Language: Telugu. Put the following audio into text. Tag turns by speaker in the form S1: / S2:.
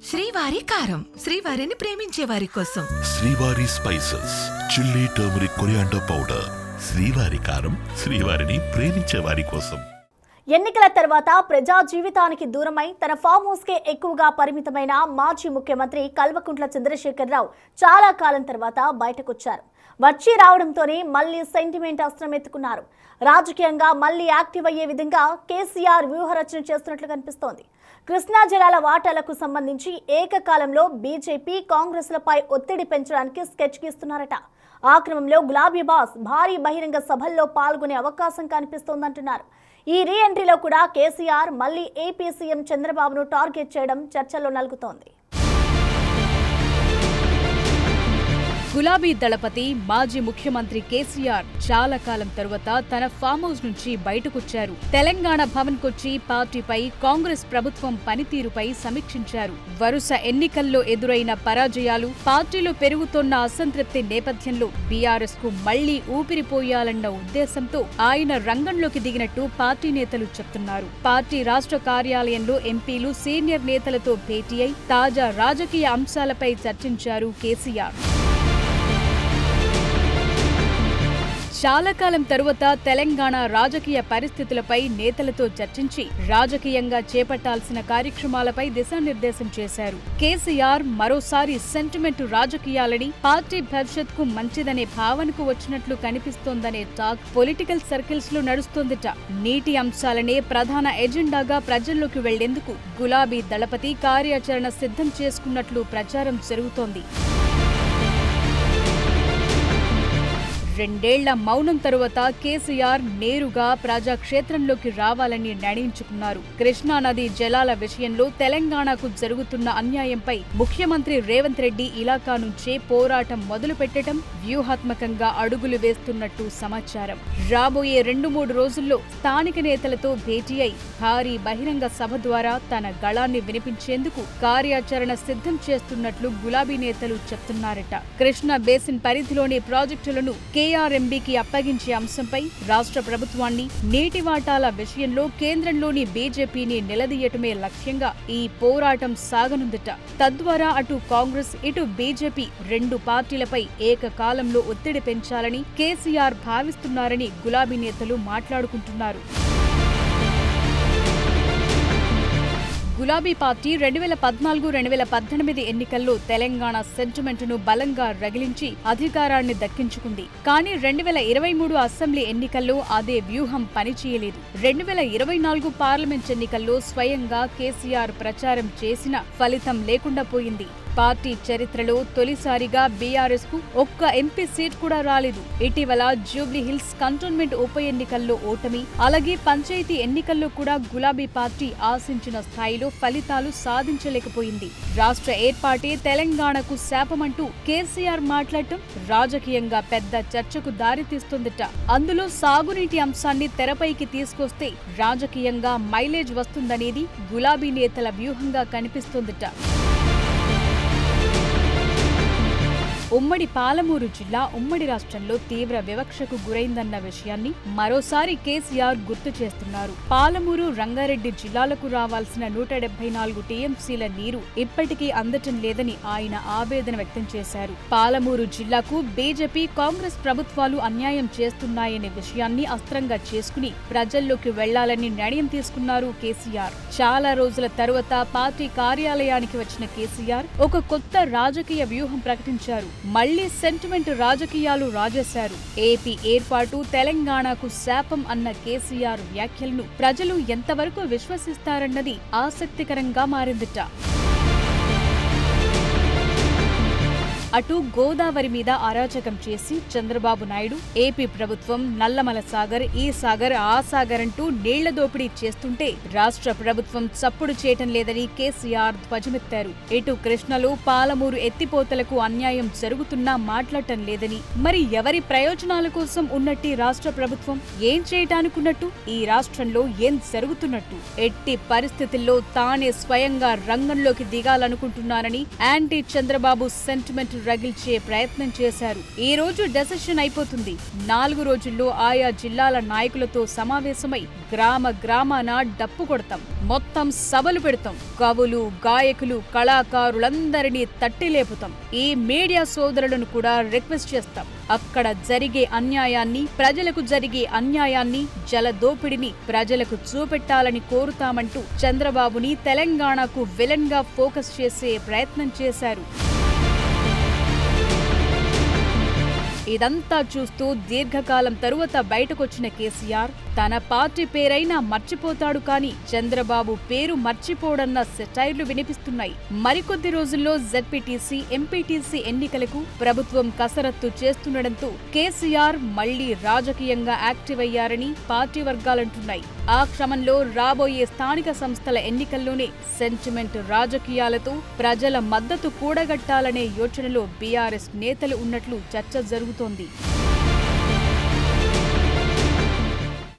S1: శ్రీవారి కారం, శ్రీవారిని ప్రేమించే వారి కోసం.
S2: శ్రీవారి spices, chilli, turmeric, coriander powder. శ్రీవారి కారం, శ్రీవారిని ప్రేమించే వారి కోసం.
S3: ఎన్నికల తర్వాత ప్రజా జీవితానికి దూరమై తన ఫామ్ హౌస్ కే ఎక్కువగా పరిమితమైన మాజీ ముఖ్యమంత్రి కల్వకుంట్ల చంద్రశేఖరరావు చాలా కాలం తర్వాత బయటకొచ్చారు. వచ్చి రావడంతోనే మళ్లీ సెంటిమెంట్ అస్త్రం ఎత్తుకున్నారు. రాజకీయంగా మళ్లీ యాక్టివ్ అయ్యే విధంగా కేసీఆర్ వ్యూహరచన చేస్తున్నట్లు కనిపిస్తోంది. కృష్ణా జలాల వాటాలకు సంబంధించి ఏకకాలంలో బీజేపీ, కాంగ్రెస్లపై ఒత్తిడి పెంచడానికి స్కెచ్ గీస్తున్నారట. ఆ క్రమంలో గులాబీ బాస్ భారీ బహిరంగ సభల్లో పాల్గొనే అవకాశం కనిపిస్తోందంటున్నారు. ఈ రీ ఎంట్రీలో కూడా కేసీఆర్ మళ్లీ ఏపీ సీఎం చంద్రబాబును టార్గెట్ చేయడం చర్చల్లో నలుగుతోంది.
S4: గులాబీ దళపతి మాజీ ముఖ్యమంత్రి కేసీఆర్ చాలా కాలం తరువాత తన ఫామ్ హౌస్ నుంచి బయటకొచ్చారు. తెలంగాణ భవన్ కొచ్చి పార్టీపై, కాంగ్రెస్ ప్రభుత్వం పనితీరుపై సమీక్షించారు. వరుస ఎన్నికల్లో ఎదురైన పరాజయాలు, పార్టీలో పెరుగుతోన్న అసంతృప్తి నేపథ్యంలో బీఆర్ఎస్ కు మళ్లీ ఊపిరిపోయాలన్న ఉద్దేశంతో ఆయన రంగంలోకి దిగినట్టు పార్టీ నేతలు చెప్తున్నారు. పార్టీ రాష్ట్ర కార్యాలయంలో ఎంపీలు, సీనియర్ నేతలతో భేటీ అయి తాజా రాజకీయ అంశాలపై చర్చించారు కేసీఆర్. చాలా కాలం తరువాత తెలంగాణ రాజకీయ పరిస్థితులపై నేతలతో చర్చించి రాజకీయంగా చేపట్టాల్సిన కార్యక్రమాలపై దిశానిర్దేశం చేశారు. కేసీఆర్ మరోసారి సెంటిమెంట్ రాజకీయాలని, పార్టీ భవిష్యత్కు మంచిదనే భావనకు వచ్చినట్లు కనిపిస్తోందనే టాక్ పొలిటికల్ సర్కిల్స్ లో నడుస్తోందట. నీటి అంశాలనే ప్రధాన ఎజెండాగా ప్రజల్లోకి వెళ్లేందుకు గులాబీ దళపతి కార్యాచరణ సిద్ధం చేసుకున్నట్లు ప్రచారం జరుగుతోంది. 2 ఏళ్ల మౌనం తరువాత కేసీఆర్ నేరుగా ప్రజాక్షేత్రంలోకి రావాలని నిర్ణయించుకున్నారు. కృష్ణానది జలాల విషయంలో తెలంగాణకు జరుగుతున్న అన్యాయంపై ముఖ్యమంత్రి రేవంత్ రెడ్డి ఇలాకా నుంచే పోరాటం మొదలుపెట్టడం వ్యూహాత్మకంగా అడుగులు వేస్తున్నట్టు సమాచారం. రాబోయే 2-3 రోజుల్లో స్థానిక నేతలతో భేటీ అయి భారీ బహిరంగ సభ ద్వారా తన గళాన్ని వినిపించేందుకు కార్యాచరణ సిద్ధం చేస్తున్నట్లు గులాబీ నేతలు చెప్తున్నారట. కృష్ణా బేసిన్ పరిధిలోని ప్రాజెక్టులను కేఆర్ఎంబీకి అప్పగించే అంశంపై రాష్ట్ర ప్రభుత్వాన్ని, నీటి వాటాల విషయంలో కేంద్రంలోని బీజేపీని నిలదీయటమే లక్ష్యంగా ఈ పోరాటం సాగనుందట. తద్వారా అటు కాంగ్రెస్, ఇటు బీజేపీ 2 పార్టీలపై ఏకకాలంలో ఒత్తిడి పెంచాలని కేసీఆర్ భావిస్తున్నారని గులాబీ నేతలు మాట్లాడుకుంటున్నారు. గులాబీ పార్టీ 2014-2018 ఎన్నికల్లో తెలంగాణ సెంటిమెంట్ను బలంగా రగిలించి అధికారాన్ని దక్కించుకుంది. కానీ 2023 అసెంబ్లీ ఎన్నికల్లో అదే వ్యూహం పనిచేయలేదు. 2024 పార్లమెంట్ ఎన్నికల్లో స్వయంగా కేసీఆర్ ప్రచారం చేసిన ఫలితం లేకుండా పోయింది. పార్టీ చరిత్రలో తొలిసారిగా బీఆర్ఎస్ కు ఒక్క ఎంపీ సీట్ కూడా రాలేదు. ఇటీవల జూబ్లీహిల్స్ కంటోన్మెంట్ ఉప ఎన్నికల్లో ఓటమి, అలాగే పంచాయతీ ఎన్నికల్లో కూడా గులాబీ పార్టీ ఆశించిన స్థాయిలో ఫలితాలు సాధించలేకపోయింది. రాష్ట్ర ఏర్పాటే తెలంగాణకు శాపమంటూ కేసీఆర్ మాట్లాడటం రాజకీయంగా పెద్ద చర్చకు దారితీస్తుందట. అందులో సాగునీటి అంశాన్ని తెరపైకి తీసుకొస్తే రాజకీయంగా మైలేజ్ వస్తుందనేది గులాబీ నేతల వ్యూహంగా కనిపిస్తోందట. ఉమ్మడి పాలమూరు జిల్లా ఉమ్మడి రాష్ట్రంలో తీవ్ర వివక్షకు గురైందన్న విషయాన్ని మరోసారి కేసీఆర్ గుర్తు చేస్తున్నారు. పాలమూరు, రంగారెడ్డి జిల్లాలకు రావాల్సిన 174 టీఎంసీల నీరు ఇప్పటికీ అందటం లేదని ఆయన ఆవేదన వ్యక్తం చేశారు. పాలమూరు జిల్లాకు బీజేపీ, కాంగ్రెస్ ప్రభుత్వాలు అన్యాయం చేస్తున్నాయనే విషయాన్ని అస్త్రంగా చేసుకుని ప్రజల్లోకి వెళ్లాలని నిర్ణయం తీసుకున్నారు కేసీఆర్. చాలా రోజుల తరువాత పార్టీ కార్యాలయానికి వచ్చిన కేసీఆర్ ఒక కొత్త రాజకీయ వ్యూహం ప్రకటించారు. మళ్లీ సెంటిమెంట్ రాజకీయాలు రాజేశారు. ఏపీ ఏర్పాటు తెలంగాణకు శాపం అన్న కేసీఆర్ వ్యాఖ్యలను ప్రజలు ఎంతవరకు విశ్వసిస్తారన్నది ఆసక్తికరంగా మారిందిట. అటు గోదావరి మీద అరాచకం చేసి చంద్రబాబు నాయుడు, ఏపీ ప్రభుత్వం నల్లమల సాగర్, ఈ సాగర్, ఆ సాగర్ అంటూ నీళ్ల దోపిడీ చేస్తుంటే రాష్ట్ర ప్రభుత్వం చప్పుడు చేయటం లేదని కేసీఆర్ ధ్వజమెత్తారు. ఇటు కృష్ణలో పాలమూరు ఎత్తిపోతలకు అన్యాయం జరుగుతున్నా మాట్లాడటం లేదని, మరి ఎవరి ప్రయోజనాల కోసం ఉన్నట్టి రాష్ట్ర ప్రభుత్వం, ఏం చేయటానుకున్నట్టు, ఈ రాష్ట్రంలో ఏం జరుగుతున్నట్టు, ఎట్టి పరిస్థితుల్లో తానే స్వయంగా రంగంలోకి దిగాలనుకుంటున్నారని యాంటీ చంద్రబాబు సెంటిమెంట్ రగిల్చే ప్రయత్నం చేశారు. ఈ రోజు డెసిషన్ అయిపోతుంది. 4 రోజుల్లో ఆయా జిల్లాల నాయకులతో సమావేశమై గ్రామాన డప్పు కొడతాం, మొత్తం సభలు పెడతాం, కవులు, గాయకులు, కళాకారులందరినీ తట్టి లేపుతాం. ఈ మీడియా సోదరులను కూడా రిక్వెస్ట్ చేస్తాం. అక్కడ జరిగే అన్యాయాన్ని, ప్రజలకు జరిగే అన్యాయాన్ని, జలదోపిడిని ప్రజలకు చూపెట్టాలని కోరుతామంటూ చంద్రబాబుని తెలంగాణకు విలన్ గా ఫోకస్ చేసే ప్రయత్నం చేశారు. ఇదంతా చూస్తూ దీర్ఘకాలం తరువాత బయటకొచ్చిన కేసీఆర్ తన పార్టీ పేరైనా మర్చిపోతాడు కానీ చంద్రబాబు పేరు మర్చిపోడన్న సెటైర్లు వినిపిస్తున్నాయి. మరికొద్ది రోజుల్లో జెడ్పీటీసీ, ఎంపీటీసీ ఎన్నికలకు ప్రభుత్వం కసరత్తు చేస్తుండటంతో కేసీఆర్ మళ్లీ రాజకీయంగా యాక్టివ్ అయ్యారని పార్టీ వర్గాలంటున్నాయి. ఆ క్రమంలో రాబోయే స్థానిక సంస్థల ఎన్నికల్లోనే సెంటిమెంట్ రాజకీయాలతో ప్రజల మద్దతు కూడగట్టాలనే యోచనలో బీఆర్ఎస్ నేతలు ఉన్నట్లు చర్చ జరుగుతోంది.